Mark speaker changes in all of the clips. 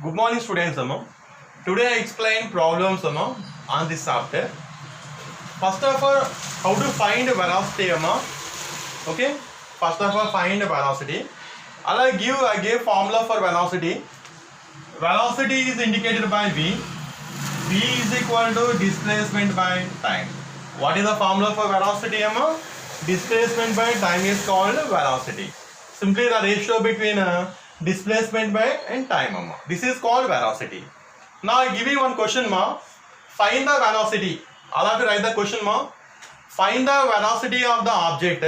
Speaker 1: Good morning, students. Today I explain problems on this chapter. First of all, how to find velocity. Okay. First of all, find velocity. I give formula for velocity. Velocity is indicated by V. V is equal to displacement by time. What is the formula for velocity? Displacement by time is called velocity. Simply the ratio between displacement by and time. This is called velocity. Now I give you one question. Find the velocity. I'll have to write the question. Find the velocity of the object.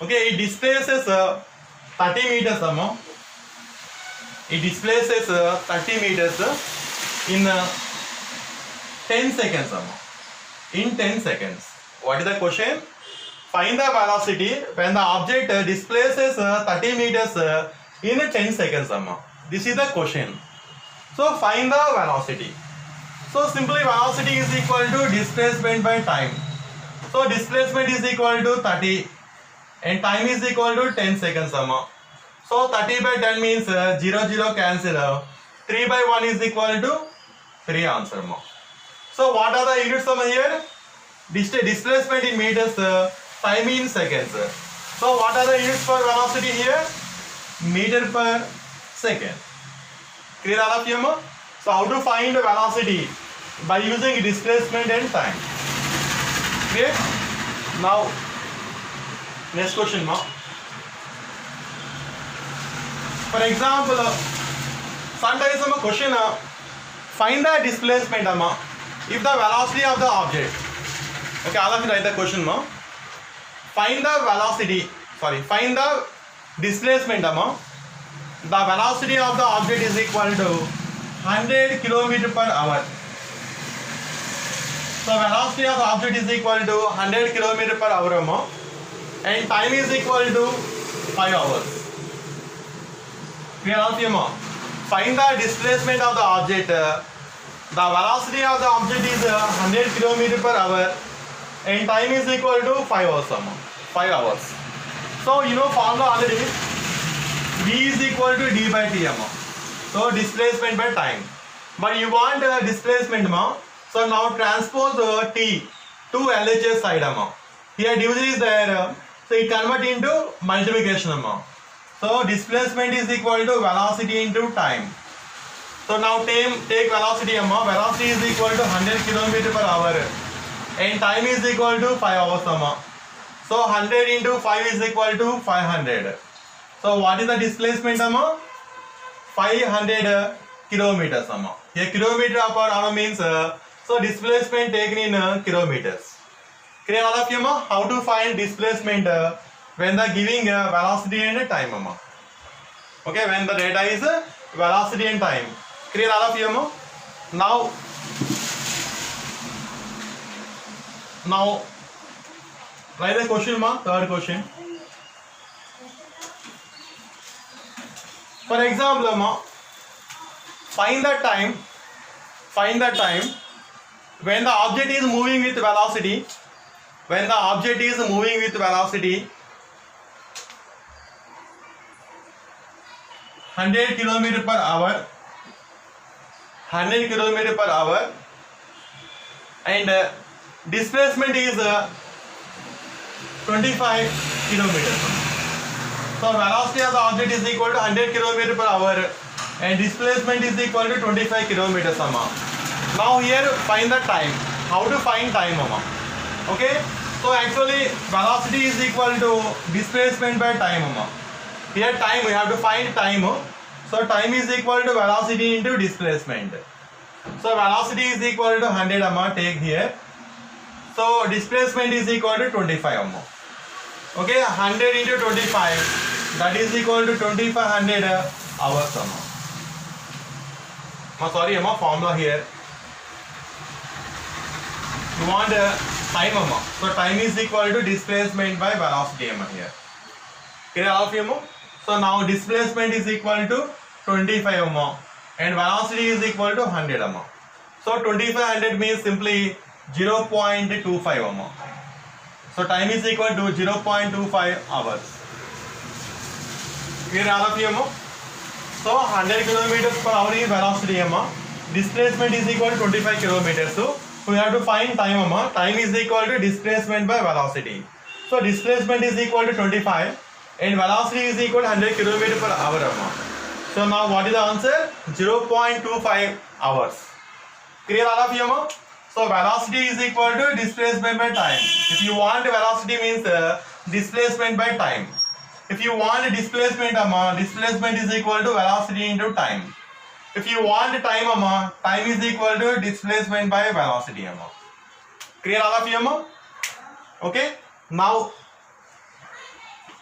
Speaker 1: Okay, it displaces 30 meters. It displaces 30 meters in 10 seconds. In 10 seconds. What is the question? Find the velocity when the object displaces 30 meters in 10 seconds. This is the question. So find the velocity. So simply velocity is equal to displacement by time. So displacement is equal to 30 and time is equal to 10 seconds. So 30 by 10 means 0 0 cancel. 3 by 1 is equal to 3 answer. So what are the units here? Displacement in meters, time in seconds. So what are the units for velocity here? Meter per second. Clear all of you? So how to find velocity? By using displacement and time. Clear? Now next question. For example, sometimes a question, find the displacement if the velocity of the object. Okay, all of you write the question. Find the velocity, find the displacement. The velocity of the object is equal to 100 km per hour. So velocity of the object is equal to 100 km per hour and time is equal to 5 hours. Clear all of you? Find the displacement of the object. The velocity of the object is 100 km per hour and time is equal to 5 hours. 5 hours. So you know formula already. V is equal to d by t. So displacement by time. But you want displacement. So now transpose t to LHS side. Here division is there. So it convert into multiplication. So displacement is equal to velocity into time. So now take velocity. Velocity is equal to 100 km per hour and time is equal to 5 hours. So 100 into 5 is equal to 500. So what is the displacement? 500 kilometers. Here kilometer per hour means so displacement taken in kilometers. Clear all of you? How to find displacement when the giving velocity and time. Okay, when the data is velocity and time. Clear all of you? Now write the question, third question. For example, find the time when the object is moving with velocity. When the object is moving with velocity 100 km per hour, 100 km per hour and displacement is 25 km. So velocity of the object is equal to 100 km per hour and displacement is equal to 25 km. Now here find the time. How to find time? Okay. So actually velocity is equal to displacement by time. Here time, we have to find time. So time is equal to velocity into displacement. So velocity is equal to 100 take here. So displacement is equal to 25 Okay, 100 into 25, that is equal to 2500 hours. Sorry, formula here. You want time. So time is equal to displacement by velocity here. Clear all of you? So now displacement is equal to 25 and velocity is equal to 100 So 2500 means simply 0.25 So time is equal to 0.25 hours. Clear all of you? So 100 kilometers per hour is velocity amma. Displacement is equal to 25 kilometers. So we have to find time amma. Time is equal to displacement by velocity. So displacement is equal to 25 and velocity is equal to 100 kilometers per hour amma. So now what is the answer? 0.25 hours. Clear all of you amma? So velocity is equal to displacement by time. If you want velocity means displacement by time. If you want displacement amma, displacement is equal to velocity into time. If you want time amma, time is equal to displacement by velocity amma. Clear all of you amma? Okay. Now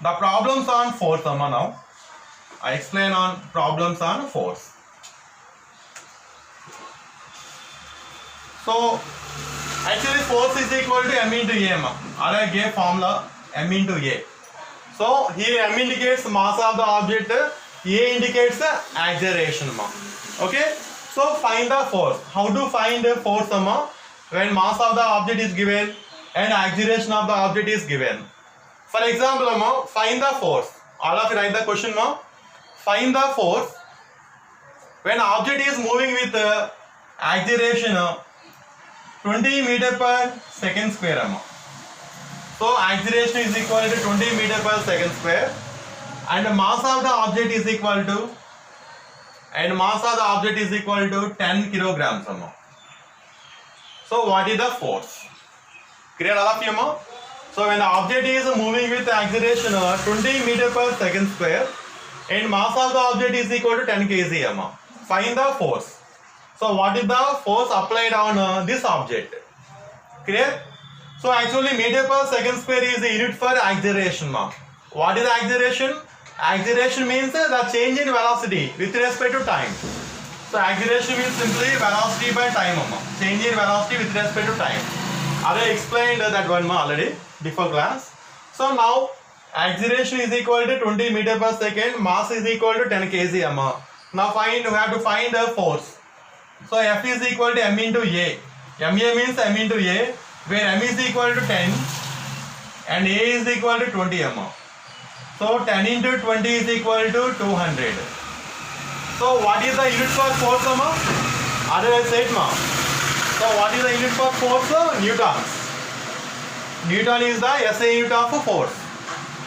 Speaker 1: the problems on force amma now. I explain on problems on force. So actually force is equal to m into a amma. I gave formula m into a. So here m indicates mass of the object, a indicates acceleration amma. Okay. So find the force. How to find the force amma? When mass of the object is given and acceleration of the object is given. For example amma, find the force. All of you write the question amma. Find the force when object is moving with acceleration 20 meter per second square amma. So acceleration is equal to 20 meter per second square and the mass of the object is equal to 10 kilograms amma. So what is the force? Clear all of you amma? So when the object is moving with acceleration 20 meter per second square and mass of the object is equal to 10 kg amma. Find the force. So what is the force applied on this object? Clear? So actually meter per second square is the unit for acceleration amma. What is acceleration? Acceleration means the change in velocity with respect to time. So acceleration means simply velocity by time amma. Change in velocity with respect to time. I explained that one already before class. So now acceleration is equal to 20 meter per second, mass is equal to 10 kg amma. Now we have to find the force. So F is equal to m into a. Ma means m into a, where m is equal to 10 and a is equal to 20 amma. So 10 into 20 is equal to 200. So what is the unit for force amma? Otherwise said ma. So what is the unit for force? Newtons. Newton is the SI unit of force.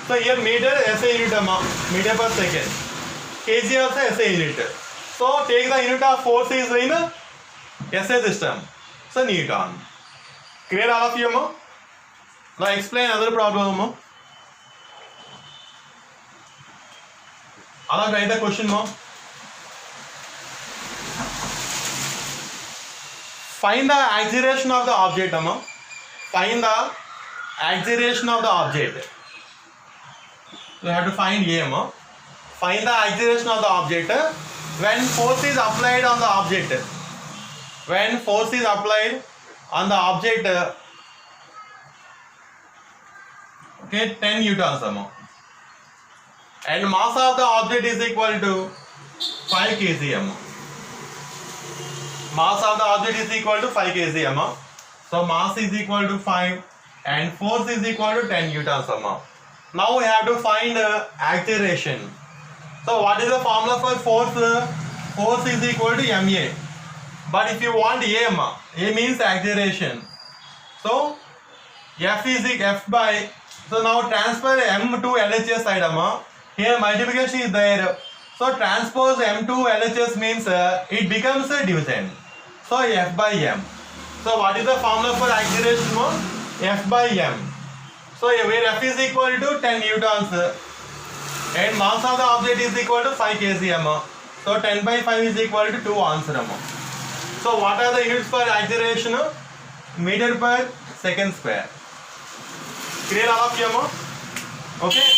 Speaker 1: So here meter SI unit amma, meter per second. Kg also SI unit. So take the unit of force is in SI system. So Newton. Clear all of you amma? Now explain another problem amma. I'll write the question amma. Find the acceleration of the object amma. Find the acceleration of the object. You have to find A amma. Find the acceleration of the object when force is applied on the object. When force is applied on the object, okay, 10 newtons amma. And mass of the object is equal to 5 kg amma. Mass of the object is equal to 5 kg amma. So mass is equal to 5 and force is equal to 10 newtons amma. Now we have to find acceleration. So what is the formula for force? Force is equal to ma. But if you want a amma, a means acceleration. So F is F by. So now transfer m to LHS side amma. Here multiplication is there. So transpose m to LHS means it becomes a division. So F by m. So what is the formula for acceleration? F by m. So where F is equal to 10 newtons and mass of the object is equal to 5 kg. So 10 by 5 is equal to 2 answer. So what are the units for acceleration? Meter per second square. Clear all of you? Okay.